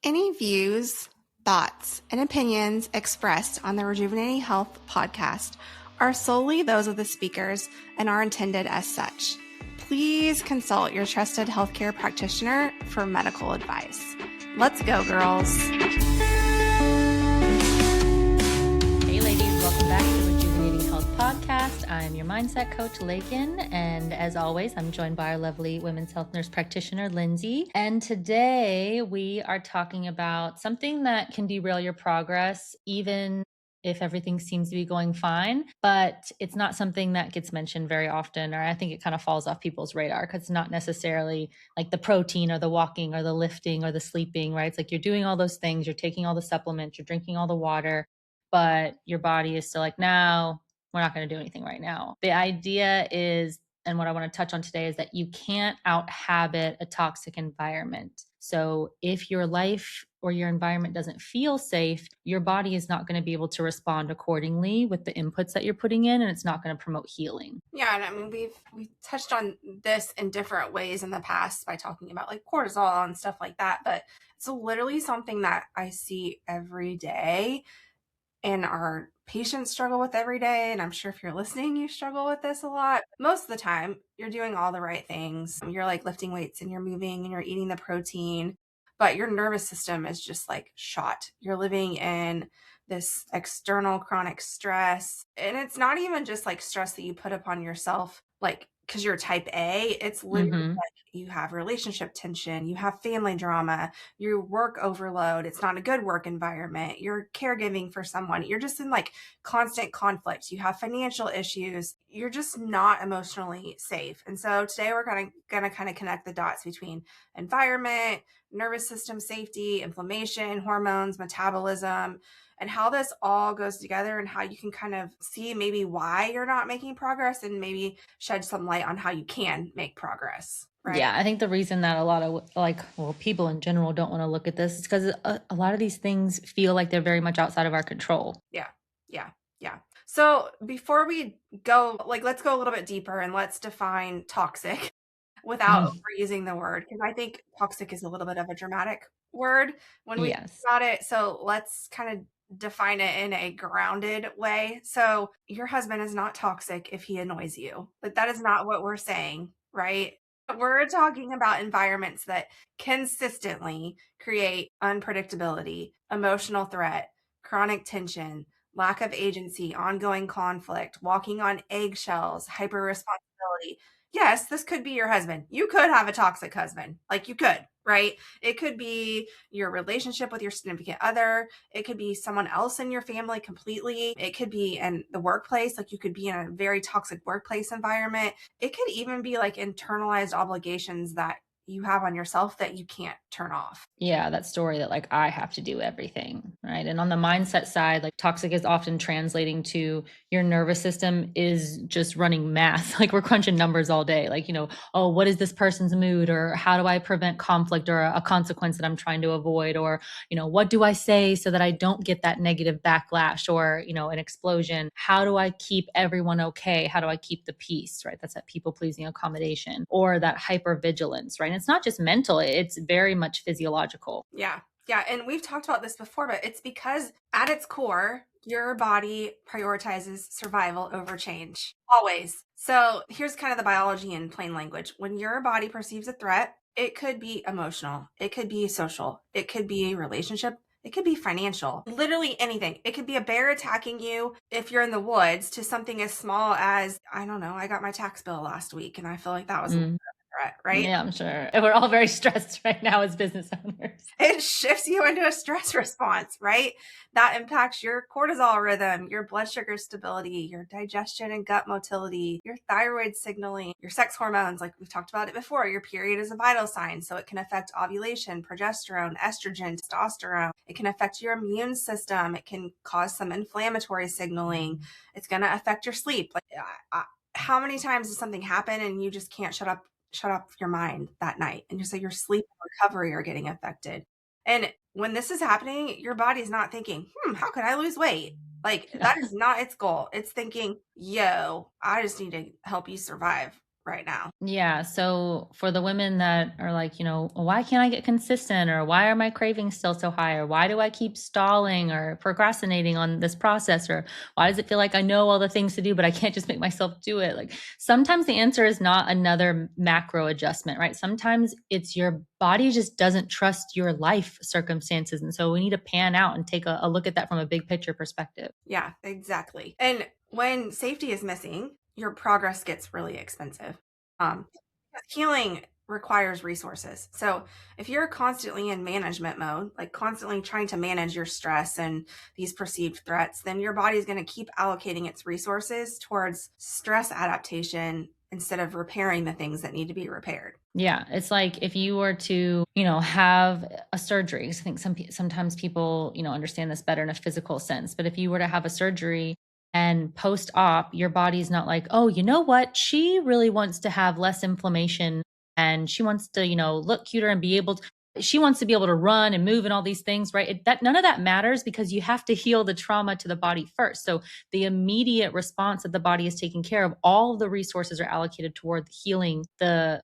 Any views, thoughts, and opinions expressed on the Rejuvenating Health podcast are solely those of the speakers and are intended as such. Please consult your trusted healthcare practitioner for medical advice. Let's go, girls. Hey, ladies, welcome back to the Rejuvenating Health podcast. I'm your mindset coach, Lakin, and as always, I'm joined by our lovely women's health nurse practitioner, Lindsay. And today we are talking about something that can derail your progress, even if everything seems to be going fine, but it's not something that gets mentioned very often, or I think it kind of falls off people's radar because it's not necessarily like the protein or the walking or the lifting or the sleeping, right? It's like you're doing all those things, you're taking all the supplements, you're drinking all the water, but your body is still like, no, we're not going to do anything right now. The idea is, and what I want to touch on today is that you can't out-habit a toxic environment. So if your life or your environment doesn't feel safe, your body is not going to be able to respond accordingly with the inputs that you're putting in, and it's not going to promote healing. Yeah, and I mean, we've touched on this in different ways in the past by talking about like cortisol and stuff like that, but it's literally something that I see every day and our patients struggle with every day. And I'm sure if you're listening, you struggle with this a lot. Most of the time, you're doing all the right things. You're like lifting weights and you're moving and you're eating the protein, but your nervous system is just like shot. You're living in this external chronic stress. And it's not even just like stress that you put upon yourself, like because you're type A. It's literally like you have relationship tension, you have family drama, you work overload. It's not a good work environment. You're caregiving for someone. You're just in like constant conflict. You have financial issues. You're just not emotionally safe. And so today we're gonna kind of connect the dots between environment, nervous system safety, inflammation, hormones, metabolism, and how this all goes together and how you can kind of see maybe why you're not making progress and maybe shed some light on how you can make progress. Right? Yeah, I think the reason that a lot of people in general don't want to look at this is because a lot of these things feel like they're very much outside of our control. Yeah. So before we go, like, let's go a little bit deeper and let's define toxic without overusing the word, because I think toxic is a little bit of a dramatic word when we think about it. So let's kind of define it in a grounded way. So your husband is not toxic if he annoys you, but that is not what we're saying, right? We're talking about environments that consistently create unpredictability, emotional threat, chronic tension, lack of agency, ongoing conflict, walking on eggshells, hyper responsibility. Yes, this could be your husband. You could have a toxic husband. Like you could, right? It could be your relationship with your significant other. It could be someone else in your family completely. It could be in the workplace. Like you could be in a very toxic workplace environment. It could even be like internalized obligations that you have on yourself that you can't turn off. Yeah, that story that like I have to do everything, right? And on the mindset side, like toxic is often translating to your nervous system is just running math. Like we're crunching numbers all day. Like, oh, what is this person's mood? Or how do I prevent conflict or a consequence that I'm trying to avoid? Or, what do I say so that I don't get that negative backlash or, an explosion? How do I keep everyone okay? How do I keep the peace, right? That's that people pleasing accommodation or that hypervigilance, right? And it's not just mental, it's very much physiological. Yeah. And we've talked about this before, but it's because at its core, your body prioritizes survival over change. Always. So here's kind of the biology in plain language. When your body perceives a threat, it could be emotional, it could be social, it could be a relationship, it could be financial, literally anything. It could be a bear attacking you if you're in the woods to something as small as, I don't know, I got my tax bill last week and I feel like that was a threat, right? Yeah, I'm sure. And we're all very stressed right now as business owners. It shifts you into a stress response, right? That impacts your cortisol rhythm, your blood sugar stability, your digestion and gut motility, your thyroid signaling, your sex hormones. Like we've talked about it before, your period is a vital sign. So it can affect ovulation, progesterone, estrogen, testosterone. It can affect your immune system. It can cause some inflammatory signaling. It's going to affect your sleep. Like how many times does something happen and you just can't shut up your mind that night, and just say your sleep and recovery are getting affected? And when this is happening, your body's not thinking, how can I lose weight? Like that is not its goal. It's thinking, yo, I just need to help you survive right now. Yeah. So for the women that are like, why can't I get consistent? Or why are my cravings still so high? Or why do I keep stalling or procrastinating on this process? Or why does it feel like I know all the things to do, but I can't just make myself do it? Like sometimes the answer is not another macro adjustment, right? Sometimes it's your body just doesn't trust your life circumstances. And so we need to pan out and take a look at that from a big picture perspective. Yeah, exactly. And when safety is missing, your progress gets really expensive. Um, Healing requires resources. So if you're constantly in management mode, like constantly trying to manage your stress and these perceived threats, then your body is going to keep allocating its resources towards stress adaptation instead of repairing the things that need to be repaired. Yeah, it's like if you were to, have a surgery. 'Cause I think sometimes people, understand this better in a physical sense. But if you were to have a surgery and post-op, your body's not like, oh, you know what? She really wants to have less inflammation and she wants to, look cuter and be able to. She wants to be able to run and move and all these things, right? That none of that matters because you have to heal the trauma to the body first. So the immediate response that the body is taking care of, all of the resources are allocated toward healing the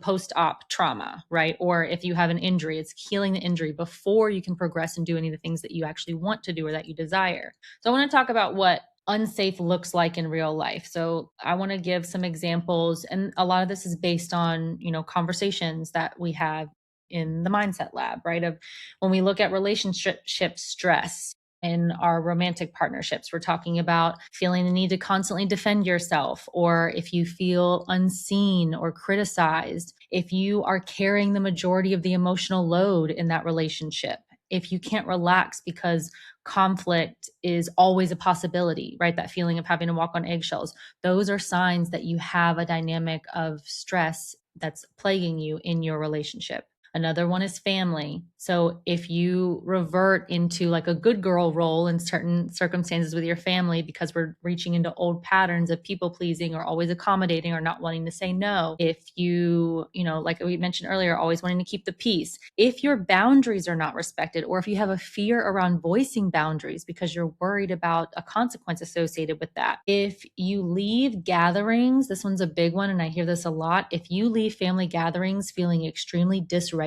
post-op trauma, right? Or if you have an injury, it's healing the injury before you can progress and do any of the things that you actually want to do or that you desire. So I want to talk about what unsafe looks like in real life. So I want to give some examples, and a lot of this is based on, conversations that we have in the mindset lab, right? Of when we look at relationship stress in our romantic partnerships, we're talking about feeling the need to constantly defend yourself, or if you feel unseen or criticized, if you are carrying the majority of the emotional load in that relationship, if you can't relax because conflict is always a possibility, right? That feeling of having to walk on eggshells. Those are signs that you have a dynamic of stress that's plaguing you in your relationship. Another one is family. So if you revert into like a good girl role in certain circumstances with your family because we're reaching into old patterns of people pleasing or always accommodating or not wanting to say no, if you, like we mentioned earlier, always wanting to keep the peace, if your boundaries are not respected, or if you have a fear around voicing boundaries because you're worried about a consequence associated with that, if you leave gatherings, this one's a big one, and I hear this a lot. If you leave family gatherings feeling extremely dysregulated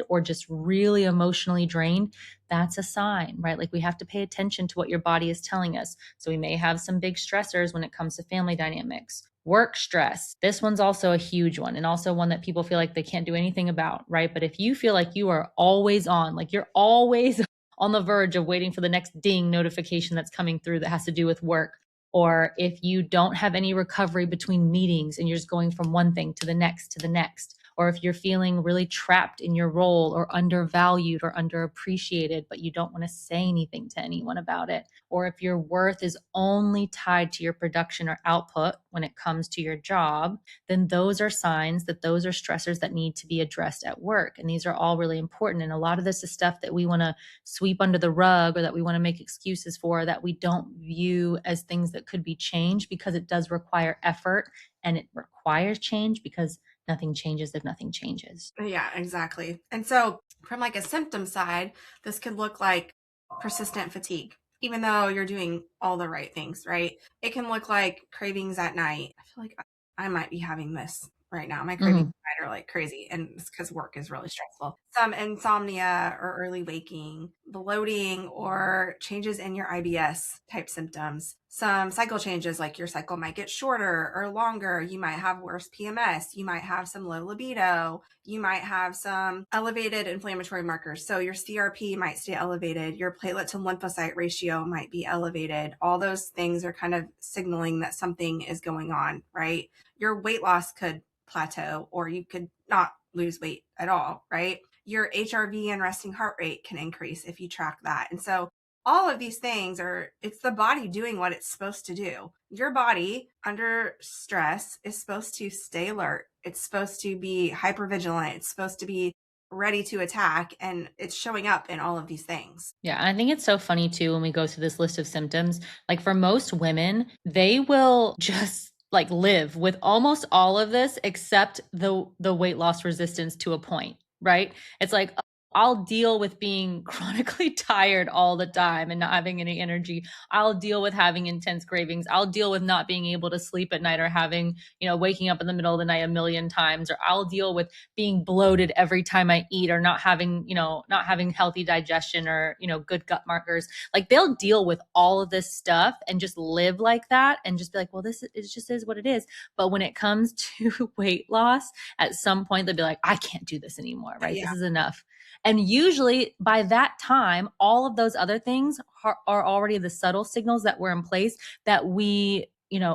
or just really emotionally drained, that's a sign, right? Like we have to pay attention to what your body is telling us. So we may have some big stressors when it comes to family dynamics. Work stress. This one's also a huge one, and also one that people feel like they can't do anything about, right? But if you feel like you are always on, like you're always on the verge of waiting for the next ding notification that's coming through that has to do with work, or if you don't have any recovery between meetings and you're just going from one thing to the next, or if you're feeling really trapped in your role or undervalued or underappreciated, but you don't want to say anything to anyone about it, or if your worth is only tied to your production or output when it comes to your job, then those are signs that those are stressors that need to be addressed at work. And these are all really important. And a lot of this is stuff that we want to sweep under the rug or that we want to make excuses for, that we don't view as things that could be changed, because it does require effort and it requires change, because nothing changes if nothing changes. Yeah, exactly. And so, from like a symptom side, this could look like persistent fatigue, even though you're doing all the right things, right? It can look like cravings at night. I feel like I might be having this right now. My cravings Mhm. at night are like crazy, and it's because work is really stressful. Some insomnia or early waking, bloating, or changes in your IBS type symptoms. Some cycle changes, like your cycle might get shorter or longer. You might have worse PMS. You might have some low libido. You might have some elevated inflammatory markers. So your CRP might stay elevated. Your platelet to lymphocyte ratio might be elevated. All those things are kind of signaling that something is going on, right? Your weight loss could plateau, or you could not lose weight at all, right? Your HRV and resting heart rate can increase if you track that. And so all of these things it's the body doing what it's supposed to do. Your body under stress is supposed to stay alert. It's supposed to be hypervigilant. It's supposed to be ready to attack. And it's showing up in all of these things. Yeah, I think it's so funny too when we go through this list of symptoms. Like for most women, they will just like live with almost all of this except the weight loss resistance to a point, right? It's like, I'll deal with being chronically tired all the time and not having any energy. I'll deal with having intense cravings. I'll deal with not being able to sleep at night or having, waking up in the middle of the night a million times, or I'll deal with being bloated every time I eat, or not having healthy digestion, or, good gut markers. Like, they'll deal with all of this stuff and just live like that and just be like, well, it just is what it is. But when it comes to weight loss, at some point they'll be like, I can't do this anymore, right? Yeah. This is enough. And usually by that time, all of those other things are already the subtle signals that were in place that we,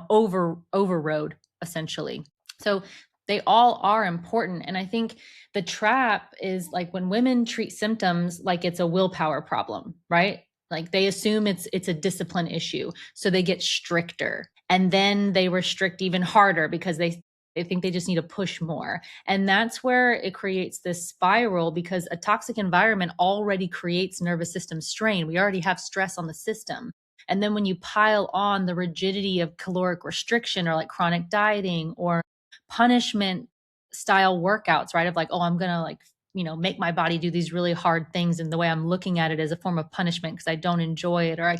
overrode essentially. So they all are important. And I think the trap is like when women treat symptoms like it's a willpower problem, right? Like they assume it's a discipline issue. So they get stricter, and then they restrict even harder because they think they just need to push more. And that's where it creates this spiral, because a toxic environment already creates nervous system strain. We already have stress on the system. And then when you pile on the rigidity of caloric restriction, or like chronic dieting, or punishment style workouts, right? Of like, oh, I'm going to make my body do these really hard things. And the way I'm looking at it as a form of punishment because I don't enjoy it, or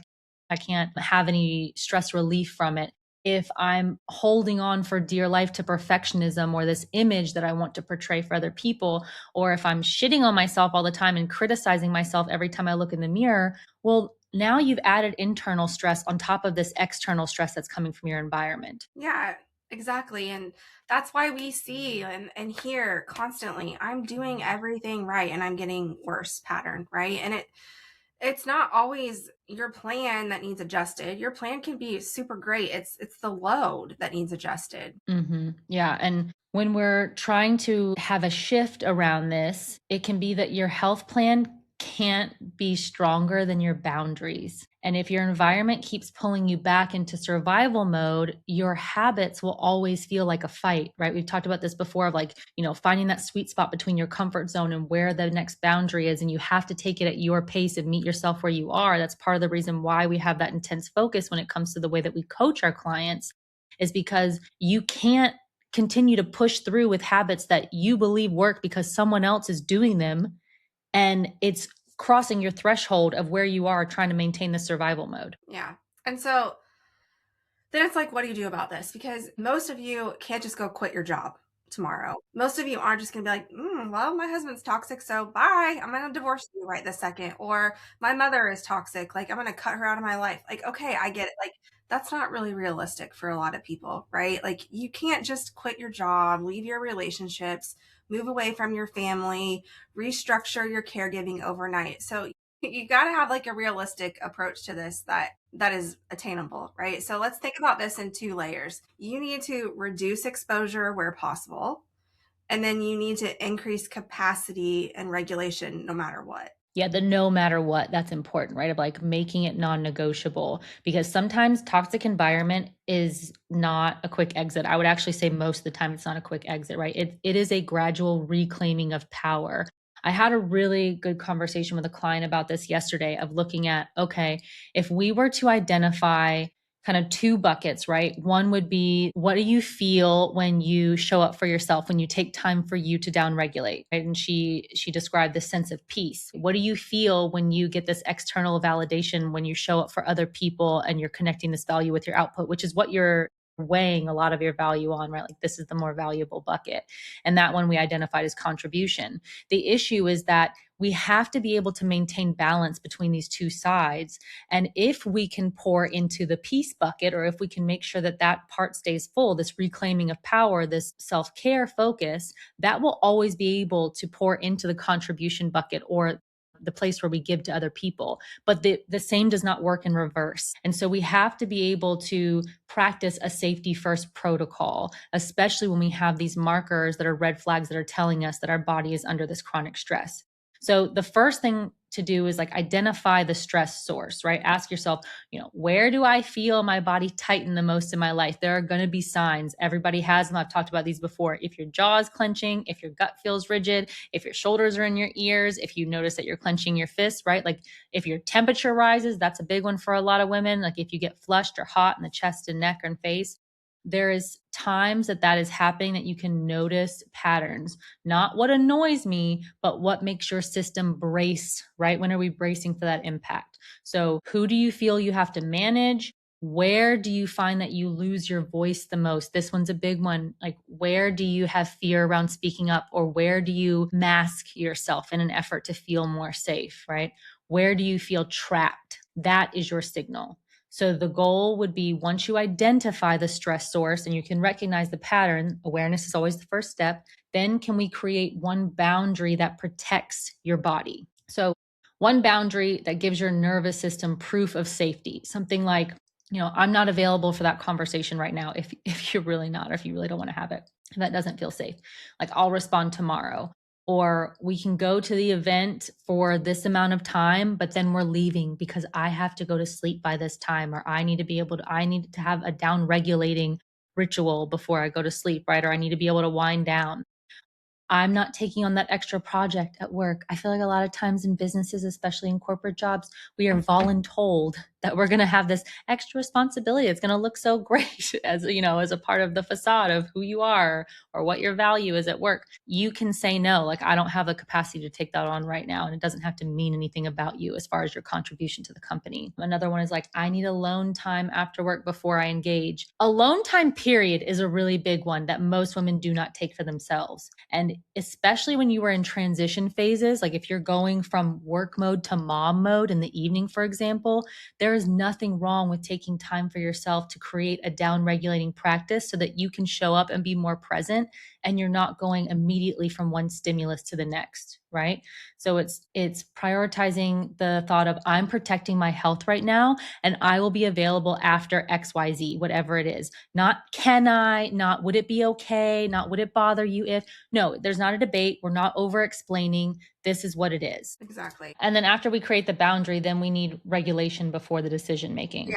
I can't have any stress relief from it. If I'm holding on for dear life to perfectionism or this image that I want to portray for other people, or if I'm shitting on myself all the time and criticizing myself every time I look in the mirror, well, now you've added internal stress on top of this external stress that's coming from your environment. Yeah, exactly. And that's why we see and hear constantly, I'm doing everything right and I'm getting worse pattern, right? And it's not always your plan that needs adjusted. Your plan can be super great. It's the load that needs adjusted. Yeah. And when we're trying to have a shift around this, it can be that your health plan can't be stronger than your boundaries. And if your environment keeps pulling you back into survival mode, your habits will always feel like a fight, right? We've talked about this before of like, finding that sweet spot between your comfort zone and where the next boundary is. And you have to take it at your pace and meet yourself where you are. That's part of the reason why we have that intense focus when it comes to the way that we coach our clients, is because you can't continue to push through with habits that you believe work because someone else is doing them, and it's crossing your threshold of where you are trying to maintain the survival mode. Yeah. And so then it's like, what do you do about this? Because most of you can't just go quit your job tomorrow. Most of you aren't just going to be like, well, my husband's toxic, so bye. I'm going to divorce you right this second. Or my mother is toxic. Like, I'm going to cut her out of my life. Like, okay, I get it. Like, that's not really realistic for a lot of people, right? Like, you can't just quit your job, leave your relationships, move away from your family, restructure your caregiving overnight. So you got to have like a realistic approach to this that is attainable, right? So let's think about this in two layers. You need to reduce exposure where possible, and then you need to increase capacity and regulation no matter what. Yeah, the no matter what, that's important, right? Of like making it non-negotiable, because sometimes toxic environment is not a quick exit. I would actually say most of the time it's not a quick exit, right? It is a gradual reclaiming of power. I had a really good conversation with a client about this yesterday, of looking at, okay, if we were to identify kind of two buckets, right? One would be, what do you feel when you show up for yourself, when you take time for you to downregulate, right? And she described the sense of peace. What do you feel when you get this external validation, when you show up for other people and you're connecting this value with your output, which is what you're weighing a lot of your value on, right? Like, this is the more valuable bucket. And that one we identified as contribution. The issue is that we have to be able to maintain balance between these two sides. And if we can pour into the peace bucket, or if we can make sure that that part stays full, this reclaiming of power, this self-care focus, that will always be able to pour into the contribution bucket, or the place where we give to other people. But the same does not work in reverse. And so we have to be able to practice a safety first protocol, especially when we have these markers that are red flags that are telling us that our body is under this chronic stress. So the first thing to do is like identify the stress source, right? Ask yourself, where do I feel my body tighten the most in my life? There are going to be signs. Everybody has them. I've talked about these before. If your jaw is clenching, if your gut feels rigid, if your shoulders are in your ears, if you notice that you're clenching your fists, right? Like if your temperature rises, that's a big one for a lot of women. Like if you get flushed or hot in the chest and neck and face. there is times that is happening that you can notice patterns, not what annoys me, but what makes your system brace, right? When are we bracing for that impact? So who do you feel you have to manage? Where do you find that you lose your voice the most? This one's a big one. Like, where do you have fear around speaking up, or where do you mask yourself in an effort to feel more safe, right? Where do you feel trapped? That is your signal. So the goal would be, once you identify the stress source and you can recognize the pattern, awareness is always the first step, then can we create one boundary that protects your body? So one boundary that gives your nervous system proof of safety, something like, I'm not available for that conversation right now if you're really not, or if you really don't want to have it, if that doesn't feel safe. Like, I'll respond tomorrow. Or we can go to the event for this amount of time, but then we're leaving because I have to go to sleep by this time, or I need to have a down regulating ritual before I go to sleep, right? Or I need to be able to wind down. I'm not taking on that extra project at work. I feel like a lot of times in businesses, especially in corporate jobs, we are voluntold that we're going to have this extra responsibility. It's going to look so great as a part of the facade of who you are or what your value is at work. You can say no, like, I don't have the capacity to take that on right now. And it doesn't have to mean anything about you as far as your contribution to the company. Another one is like, I need alone time after work before I engage. Alone time period is a really big one that most women do not take for themselves. And especially when you are in transition phases, like if you're going from work mode to mom mode in the evening, for example, there is nothing wrong with taking time for yourself to create a down regulating practice so that you can show up and be more present, and you're not going immediately from one stimulus to the next, right? So it's prioritizing the thought of, I'm protecting my health right now, and I will be available after XYZ, whatever it is. Not can I, not would it be okay, not would it bother you if. No, there's not a debate. We're not over explaining. This is what it is. Exactly. And then after we create the boundary, then we need regulation before the decision making.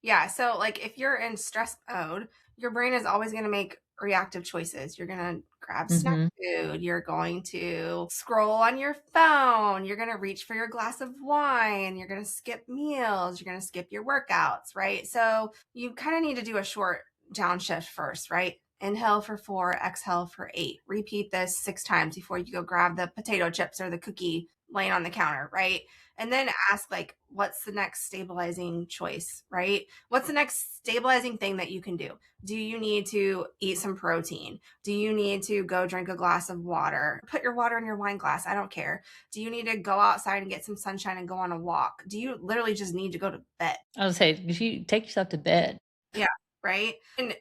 Yeah. So like, if you're in stress mode, your brain is always going to make reactive choices. You're going to grab snack food. You're going to scroll on your phone. You're going to reach for your glass of wine. You're going to skip meals. You're going to skip your workouts, right? So you kind of need to do a short downshift first, right? Inhale for 4, exhale for 8. Repeat this 6 times before you go grab the potato chips or the cookie laying on the counter, right? And then ask, like, what's the next stabilizing choice, right? What's the next stabilizing thing that you can do? Do you need to eat some protein? Do you need to go drink a glass of water? Put your water in your wine glass. I don't care. Do you need to go outside and get some sunshine and go on a walk? Do you literally just need to go to bed? I would say, if you take yourself to bed. Yeah, right? And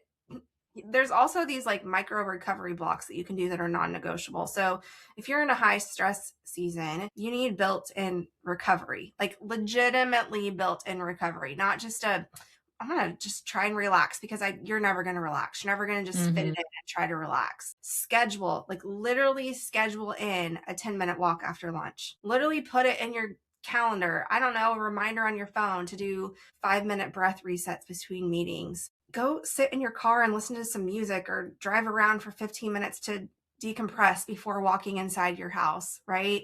there's also these like micro recovery blocks that you can do that are non-negotiable. So if you're in a high stress season, you need built-in recovery, like legitimately built-in recovery, not just I'm gonna just try and relax, because you're never gonna relax. You're never gonna just fit it in and try to relax. Schedule, like literally schedule in a 10-minute walk after lunch. Literally put it in your calendar. I don't know, a reminder on your phone to do 5-minute breath resets between meetings. Go sit in your car and listen to some music, or drive around for 15 minutes to decompress before walking inside your house, right?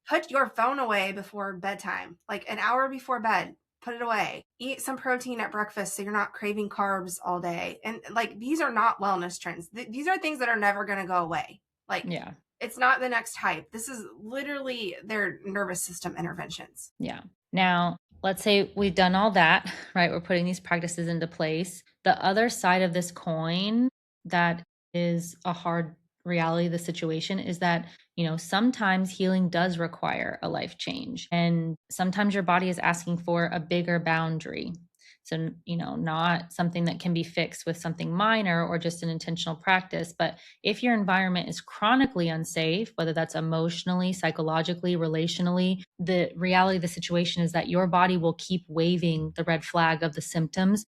Put your phone away before bedtime, like an hour before bed. Put it away. Eat some protein at breakfast so you're not craving carbs all day. And like, these are not wellness trends. These are things that are never going to go away. Like, yeah, it's not the next hype. This is literally their nervous system interventions. Yeah. Now, let's say we've done all that, right? We're putting these practices into place. The other side of this coin that is a hard reality of the situation is that, sometimes healing does require a life change. And sometimes your body is asking for a bigger boundary. So, not something that can be fixed with something minor or just an intentional practice. But if your environment is chronically unsafe, whether that's emotionally, psychologically, relationally, the reality of the situation is that your body will keep waving the red flag of the symptoms,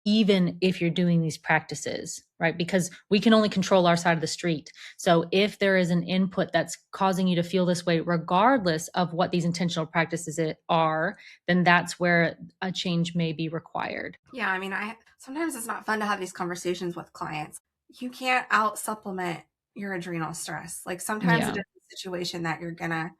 even if you're doing these practices, right? Because we can only control our side of the street. So if there is an input that's causing you to feel this way, regardless of what these intentional practices are, then that's where a change may be required. Yeah, I mean, sometimes it's not fun to have these conversations with clients. You can't out supplement your adrenal stress. Like, sometimes it is a situation that you're gonna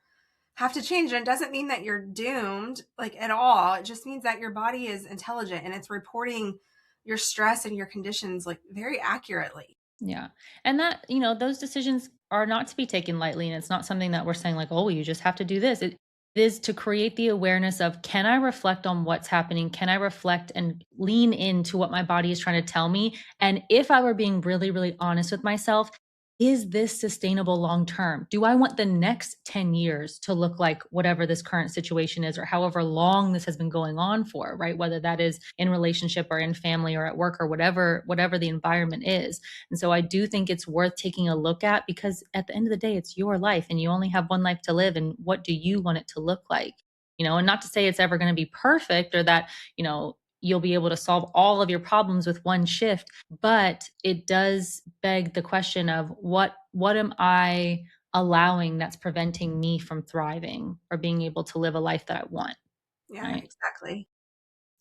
have to change, and it doesn't mean that you're doomed, like, at all. It just means that your body is intelligent and it's reporting your stress and your conditions like very accurately. Yeah. And that, those decisions are not to be taken lightly. And it's not something that we're saying like, oh, you just have to do this. It is to create the awareness of, can I reflect on what's happening? Can I reflect and lean into what my body is trying to tell me? And if I were being really, really honest with myself, is this sustainable long term? Do I want the next 10 years to look like whatever this current situation is, or however long this has been going on for, right? Whether that is in relationship or in family or at work or whatever the environment is. And so I do think it's worth taking a look at, because at the end of the day, it's your life and you only have one life to live. And what do you want it to look like? And not to say it's ever going to be perfect, or that, you'll be able to solve all of your problems with one shift, but it does beg the question of what am I allowing that's preventing me from thriving or being able to live a life that I want. Yeah, Right. exactly.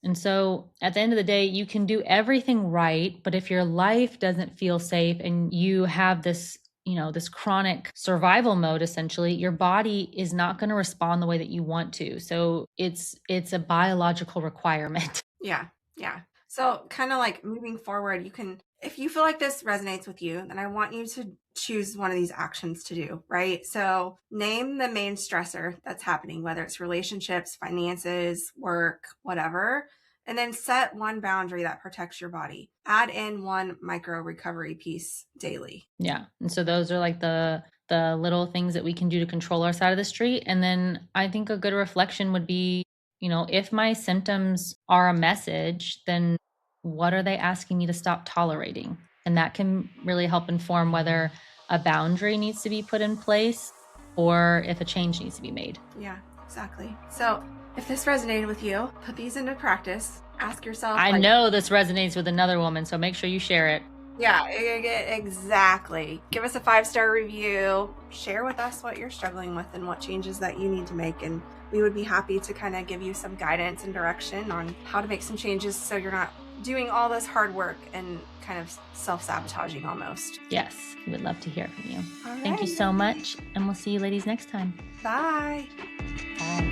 And so at the end of the day, you can do everything right, but if your life doesn't feel safe and you have this, this chronic survival mode, essentially, your body is not going to respond the way that you want to. So it's a biological requirement. Yeah. Yeah. So, kind of like moving forward, you can, if you feel like this resonates with you, then I want you to choose one of these actions to do, right? So, name the main stressor that's happening, whether it's relationships, finances, work, whatever. And then set one boundary that protects your body. Add in one micro recovery piece daily. Yeah. And so those are like the little things that we can do to control our side of the street. And then I think a good reflection would be, if my symptoms are a message, then what are they asking me to stop tolerating? And that can really help inform whether a boundary needs to be put in place or if a change needs to be made. Yeah, exactly. So if this resonated with you, put these into practice. Ask yourself. I know this resonates with another woman, so make sure you share it. Yeah, exactly. Give us a 5-star review. Share with us what you're struggling with and what changes that you need to make. And we would be happy to kind of give you some guidance and direction on how to make some changes so you're not doing all this hard work and kind of self-sabotaging almost. Yes, we would love to hear from you. All right. Thank you so much, and we'll see you ladies next time. Bye. Bye.